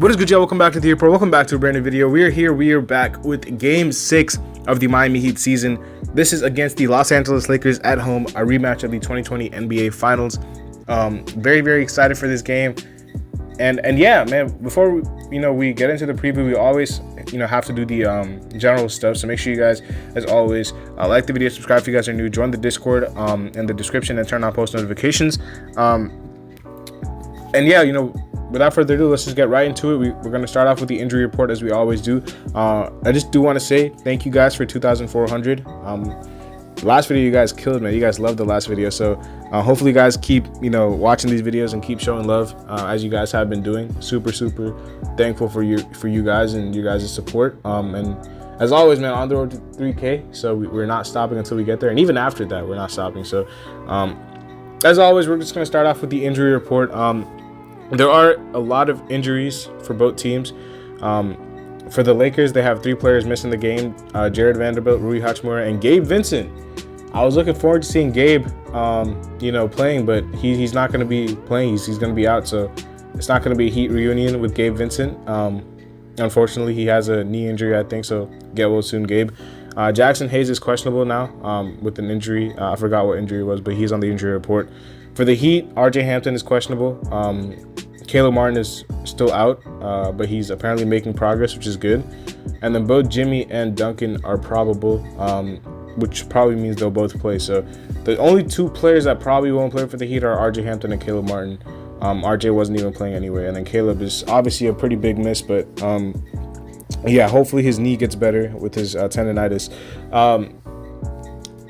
What is good, y'all? Welcome back to the report. Welcome back to a brand new video. We are back with game 6 of the Miami Heat season. This is against the Los Angeles Lakers at home, a rematch of the 2020 NBA Finals. Very excited for this game. And yeah, man, before we get into the preview, we always have to do the general stuff. So make sure you guys, as always, like the video, subscribe if you guys are new, join the Discord in the description, and turn on post notifications. And yeah, without further ado, let's just get right into it. We're going to start off with the injury report, as we always do. I just do want to say thank you guys for 2,400. Last video you guys killed, man. You guys loved the last video, so hopefully you guys keep watching these videos and keep showing love as you guys have been doing. Super thankful for you guys and you guys' support. And as always, man, on the road to 3K, so we're not stopping until we get there, and even after that we're not stopping. So as always, we're just going to start off with the injury report. There are a lot of injuries for both teams. For the Lakers, they have 3 players missing the game: Jared Vanderbilt, Rui Hachimura, and Gabe Vincent. I was looking forward to seeing Gabe, playing, but he's not going to be playing. He's going to be out, so it's not going to be a Heat reunion with Gabe Vincent. Unfortunately, he has a knee injury, I think, so get well soon, Gabe. Jackson Hayes is questionable now with an injury. I forgot what injury it was, but he's on the injury report. For the Heat, RJ Hampton is questionable. Caleb Martin is still out, but he's apparently making progress, which is good. And then both Jimmy and Duncan are probable, which probably means they'll both play. So the only 2 players that probably won't play for the Heat are RJ Hampton and Caleb Martin. RJ wasn't even playing anyway. And then Caleb is obviously a pretty big miss, but yeah, hopefully his knee gets better with his tendonitis.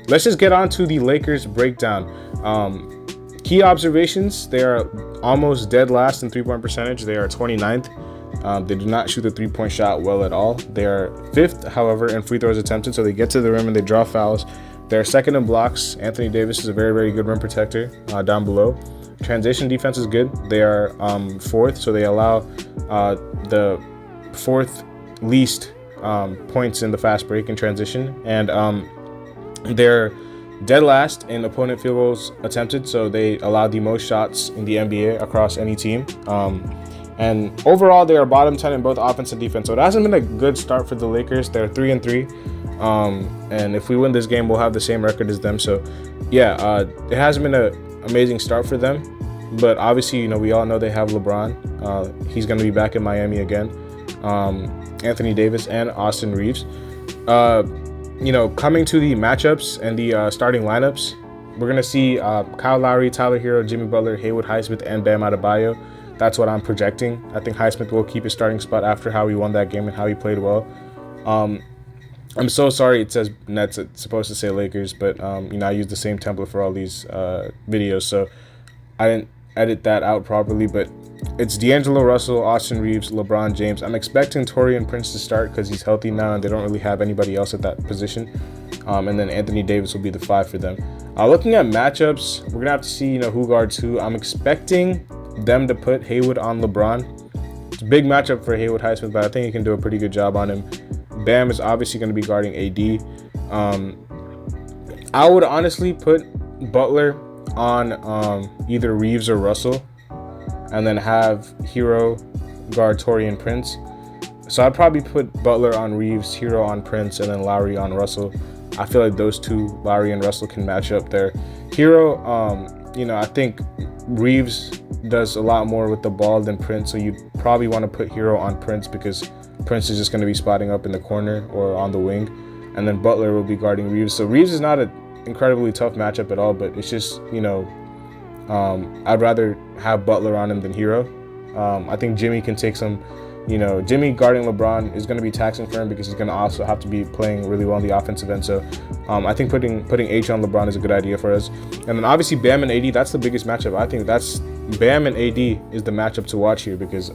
Let's just get on to the Lakers breakdown. Key observations: they are almost dead last in 3-point percentage. They are 29th. They do not shoot the 3-point shot well at all. They are 5th, however, in free throws attempted, so they get to the rim and they draw fouls. They're 2nd in blocks. Anthony Davis is a very good rim protector down below. Transition defense is good. They are 4th, so they allow the 4th least points in the fast break and transition. And they're dead last in opponent field goals attempted, so they allow the most shots in the NBA across any team. And overall, they are bottom 10 in both offense and defense. So it hasn't been a good start for the Lakers. They're 3-3, and if we win this game, we'll have the same record as them. So yeah, it hasn't been an amazing start for them. But obviously, we all know they have LeBron. He's going to be back in Miami again. Anthony Davis and Austin Reeves. Coming to the matchups and the starting lineups, we're going to see Kyle Lowry, Tyler Hero, Jimmy Butler, Haywood Highsmith, and Bam Adebayo. That's what I'm projecting. I think Highsmith will keep his starting spot after how he won that game and how he played well. I'm so sorry it says Nets. It's supposed to say Lakers, but I used the same template for all these videos, so I didn't edit that out properly. But it's D'Angelo Russell, Austin Reeves, LeBron James. I'm expecting Taurean Prince to start because he's healthy now and they don't really have anybody else at that position. And then Anthony Davis will be the 5 for them. Looking at matchups, we're going to have to see who guards who. I'm expecting them to put Haywood on LeBron. It's a big matchup for Haywood Highsmith, but I think he can do a pretty good job on him. Bam is obviously going to be guarding AD. I would honestly put Butler on either Reeves or Russell, and then have Hero guard Taurean Prince. So I'd probably put Butler on Reeves, Hero on Prince, and then Lowry on Russell. I feel like those 2, Lowry and Russell, can match up there. Hero, I think Reeves does a lot more with the ball than Prince, so you probably want to put Hero on Prince because Prince is just going to be spotting up in the corner or on the wing, and then Butler will be guarding Reeves. So Reeves is not an incredibly tough matchup at all, but it's just, I'd rather have Butler on him than Hero. I think Jimmy can take some, Jimmy guarding LeBron is going to be taxing for him because he's going to also have to be playing really well on the offensive end. So I think putting H on LeBron is a good idea for us. And then obviously Bam and AD, that's the biggest matchup. I think that's Bam and AD is the matchup to watch here because,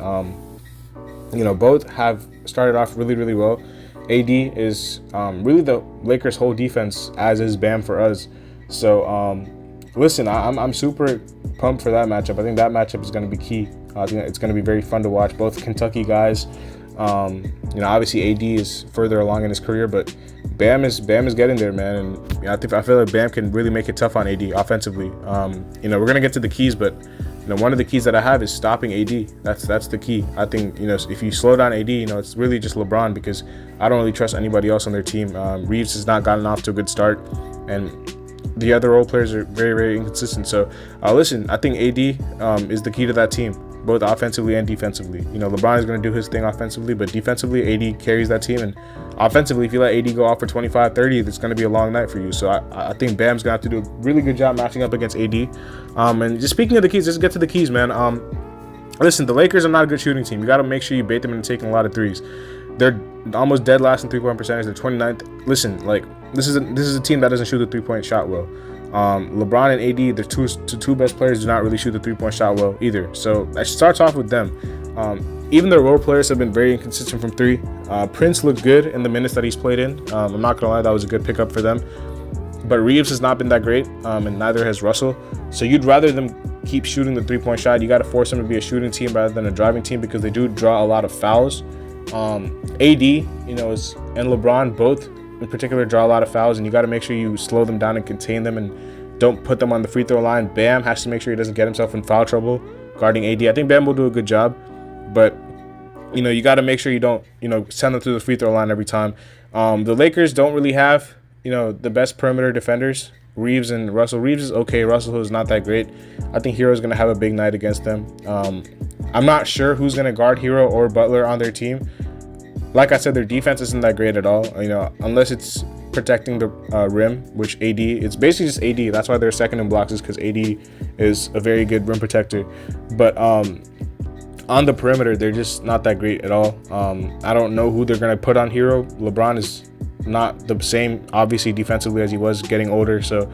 both have started off really well. AD is really the Lakers' whole defense, as is Bam for us. So listen, I'm super pumped for that matchup. I think that matchup is going to be key. I think it's going to be very fun to watch. Both Kentucky guys. Obviously AD is further along in his career, but Bam is getting there, man. And I feel like Bam can really make it tough on AD offensively. We're going to get to the keys, but one of the keys that I have is stopping AD. That's the key. I think, if you slow down AD, it's really just LeBron, because I don't really trust anybody else on their team. Reeves has not gotten off to a good start, and the other role players are very, very inconsistent. So, listen, I think AD is the key to that team, both offensively and defensively. LeBron is going to do his thing offensively, but defensively, AD carries that team. And offensively, if you let AD go off for 25, 30, it's going to be a long night for you. So I think Bam's going to have to do a really good job matching up against AD. And just speaking of the keys, let's get to the keys, man. Listen, the Lakers are not a good shooting team. You got to make sure you bait them into taking a lot of threes. They're almost dead last in three-point percentage. They're 29th. Listen, this is a team that doesn't shoot the three-point shot well. LeBron and AD, the two best players, do not really shoot the three-point shot well either. So that starts off with them. Even their role players have been very inconsistent from three. Prince looked good in the minutes that he's played in. I'm not gonna lie, that was a good pickup for them. But Reeves has not been that great, and neither has Russell. So you'd rather them keep shooting the three-point shot. You got to force them to be a shooting team rather than a driving team, because they do draw a lot of fouls. AD, and LeBron both in particular draw a lot of fouls, and you got to make sure you slow them down and contain them and don't put them on the free throw line. Bam has to make sure he doesn't get himself in foul trouble guarding AD. I think Bam will do a good job, but you got to make sure you don't send them to the free throw line every time. The Lakers don't really have the best perimeter defenders. Reeves and Russell. Reeves is okay. Russell is not that great. I think Hero's going to have a big night against them. I'm not sure who's going to guard Hero or Butler on their team. Like I said, their defense isn't that great at all, unless it's protecting the rim, which AD, it's basically just AD. That's why they're second in blocks, is because AD is a very good rim protector. But on the perimeter, they're just not that great at all. I don't know who they're going to put on Hero. LeBron is not the same, obviously, defensively as he was getting older. So,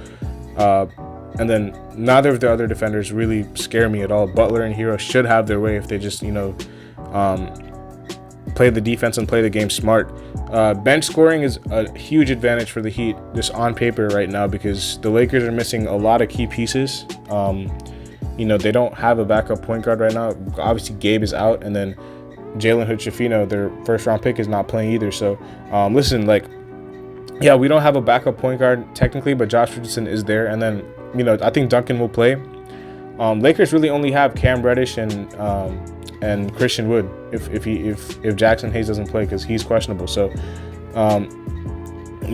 and then neither of the other defenders really scare me at all. Butler and Hero should have their way if they just, play the defense and play the game smart. Bench scoring is a huge advantage for the Heat just on paper right now, because the Lakers are missing a lot of key pieces. They don't have a backup point guard right now. Obviously, Gabe is out, and then Jalen Hood-Schifino, their first-round pick, is not playing either. So, listen, we don't have a backup point guard technically, but Josh Richardson is there, and then I think Duncan will play. Lakers really only have Cam Reddish and Christian Wood if Jackson Hayes doesn't play, because he's questionable. So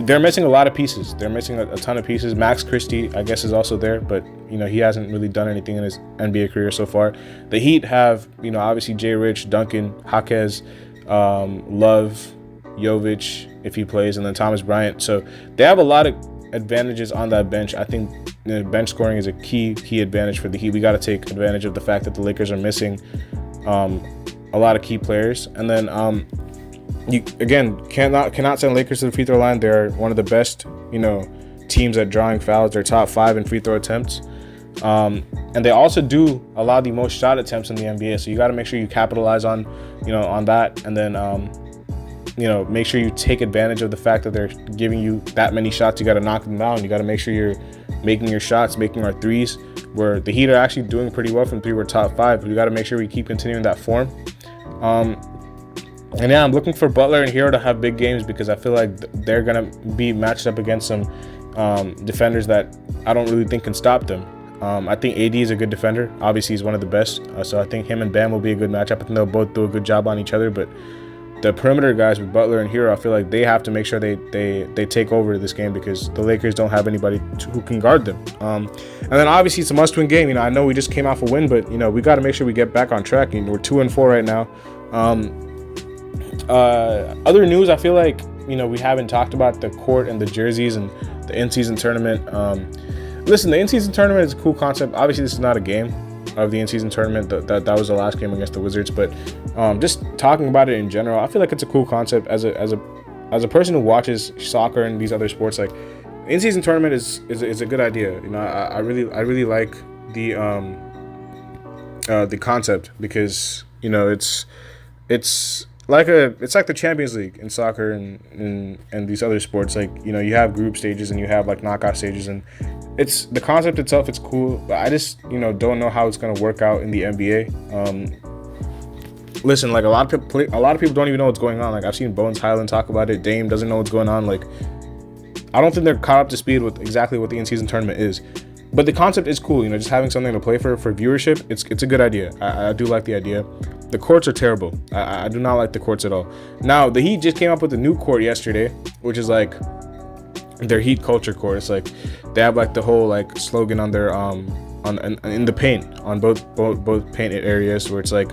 they're missing a lot of pieces. They're missing a ton of pieces. Max Christie, I guess, is also there, but he hasn't really done anything in his NBA career so far. The Heat have obviously Jay Rich, Duncan, Jaquez, Love, Jovic if he plays, and then Thomas Bryant. So they have a lot of advantages on that bench. I think bench scoring is a key advantage for the Heat. We got to take advantage of the fact that the Lakers are missing a lot of key players. And then you again cannot send Lakers to the free throw line. They're one of the best teams at drawing fouls. They're top 5 in free throw attempts, and they also do allow the most shot attempts in the NBA. So you got to make sure you capitalize on on that, and then make sure you take advantage of the fact that they're giving you that many shots. You got to knock them down. You got to make sure you're making your shots, making our threes, where the Heat are actually doing pretty well from three. We're top 5. We got to make sure we keep continuing that form. And yeah, I'm looking for Butler and Hero to have big games, because I feel like they're going to be matched up against some defenders that I don't really think can stop them. I think AD is a good defender. Obviously, he's one of the best. So I think him and Bam will be a good matchup. I think they'll both do a good job on each other. But the perimeter guys with Butler and Hero, I feel like they have to make sure they take over this game, because the Lakers don't have anybody who can guard them. And then obviously it's a must-win game. I know we just came off a win, but we got to make sure we get back on track. We're 2-4 right now. Other news, I feel like we haven't talked about the court and the jerseys and the in-season tournament. Listen, the in-season tournament is a cool concept. Obviously, this is not a game of the in-season tournament. That was the last game against the Wizards, but just talking about it in general, I feel like it's a cool concept. As a person who watches soccer and these other sports, like in-season tournament is a good idea. I really like the concept, because it's like the Champions League in soccer and these other sports. Like you have group stages and you have like knockout stages, and it's the concept itself. It's cool, but I just don't know how it's gonna work out in the NBA. Listen, like a lot of people don't even know what's going on. Like I've seen Bones Highland talk about it. Dame doesn't know what's going on. Like I don't think they're caught up to speed with exactly what the in-season tournament is. But the concept is cool, you know, just having something to play for viewership. It's a good idea. I do like the idea. The courts are terrible. I do not like the courts at all. Now the Heat just came up with a new court yesterday, which is like their Heat culture court. It's like they have like the whole like slogan on their in the paint on both paint areas, where it's like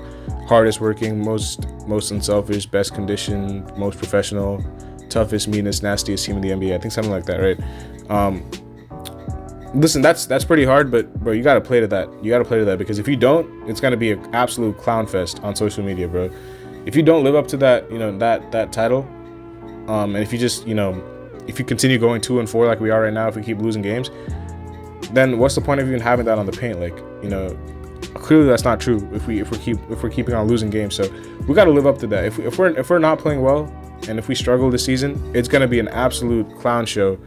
hardest working, most unselfish, best conditioned, most professional, toughest, meanest, nastiest team in the NBA. I think something like that, right? Listen, that's pretty hard, but bro, you gotta play to that. You gotta play to that, because if you don't, it's gonna be an absolute clown fest on social media, bro. If you don't live up to that, you know, that title, and if you just, you know, if you continue going 2-4 like we are right now, if we keep losing games, then what's the point of even having that on the paint? Like, you know, clearly that's not true if we're keeping on losing games. So we got to live up to that. If we're not playing well, and if we struggle this season, it's gonna be an absolute clown show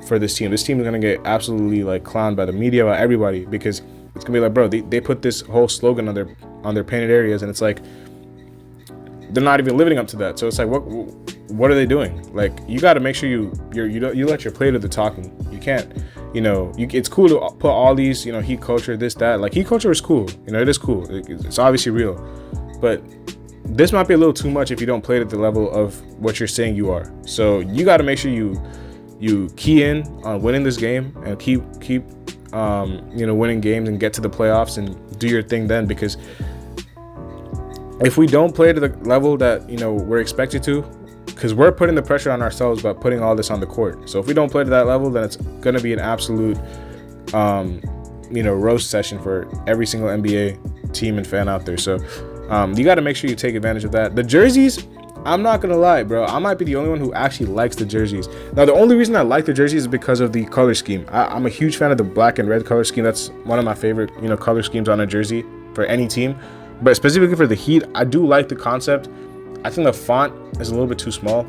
for this team. This team is gonna get absolutely like clowned by the media, by everybody, because it's gonna be like, bro, they put this whole slogan on their painted areas, and it's like they're not even living up to that. So it's like, what are they doing? Like, you got to make sure you let your play do the talking. You can't, you know, it's cool to put all these, you know, Heat culture, this, that. Like, Heat culture is cool. You know, it is cool. It's obviously real, but this might be a little too much if you don't play it at the level of what you're saying you are. So you got to make sure you key in on winning this game and keep you know, winning games and get to the playoffs and do your thing then, because if we don't play to the level that, you know, we're expected to, because we're putting the pressure on ourselves by putting all this on the court. So if we don't play to that level, then it's going to be an absolute, you know, roast session for every single NBA team and fan out there. So you got to make sure you take advantage of that. The jerseys, I'm not going to lie, bro. I might be the only one who actually likes the jerseys. Now, the only reason I like the jerseys is because of the color scheme. I'm a huge fan of the black and red color scheme. That's one of my favorite, you know, color schemes on a jersey for any team. But specifically for the Heat, I do like the concept. I think the font is a little bit too small.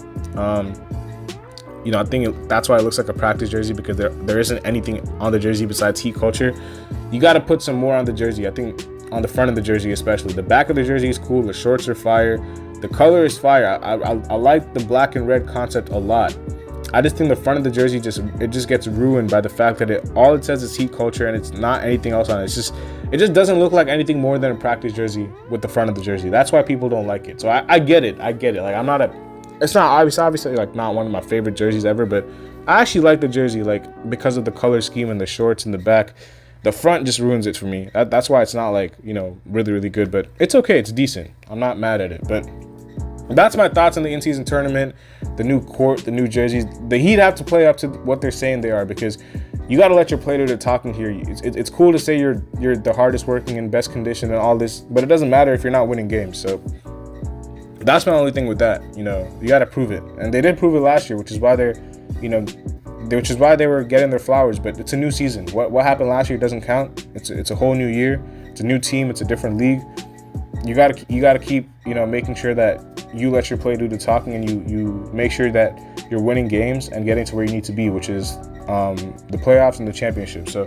You know, I think that's why it looks like a practice jersey, because there isn't anything on the jersey besides Heat culture. You got to put some more on the jersey. I think on the front of the jersey especially. The back of the jersey is cool. The shorts are fire. The color is fire. I like the black and red concept a lot. I just think the front of the jersey just gets ruined by the fact that all it says is Heat culture, and it's not anything else on it. It just doesn't look like anything more than a practice jersey with the front of the jersey. That's why people don't like it. So I get it. Like, it's not obviously like not one of my favorite jerseys ever, but I actually like the jersey, like, because of the color scheme and the shorts in the back. The front just ruins it for me. That's why it's not like, you know, really, really good, but it's okay. It's decent. I'm not mad at it, but that's my thoughts on the in-season tournament, the new court, the new jerseys. The Heat have to play up to what they're saying they are, because you got to let your play do the talking here. It's cool to say you're the hardest working and best conditioned and all this, but it doesn't matter if you're not winning games. So that's my only thing with that. You know, you got to prove it, and they did prove it last year, which is why they were getting their flowers. But it's a new season. What happened last year doesn't count. It's a whole new year. It's a new team. It's a different league. You gotta keep, you know, making sure that you let your play do the talking, and you make sure that you're winning games and getting to where you need to be, which is the playoffs and the championship. So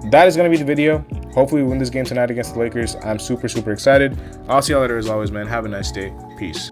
that is going to be the video. Hopefully we win this game tonight against the Lakers. I'm super excited. I'll see y'all later as always, man. Have a nice day. Peace.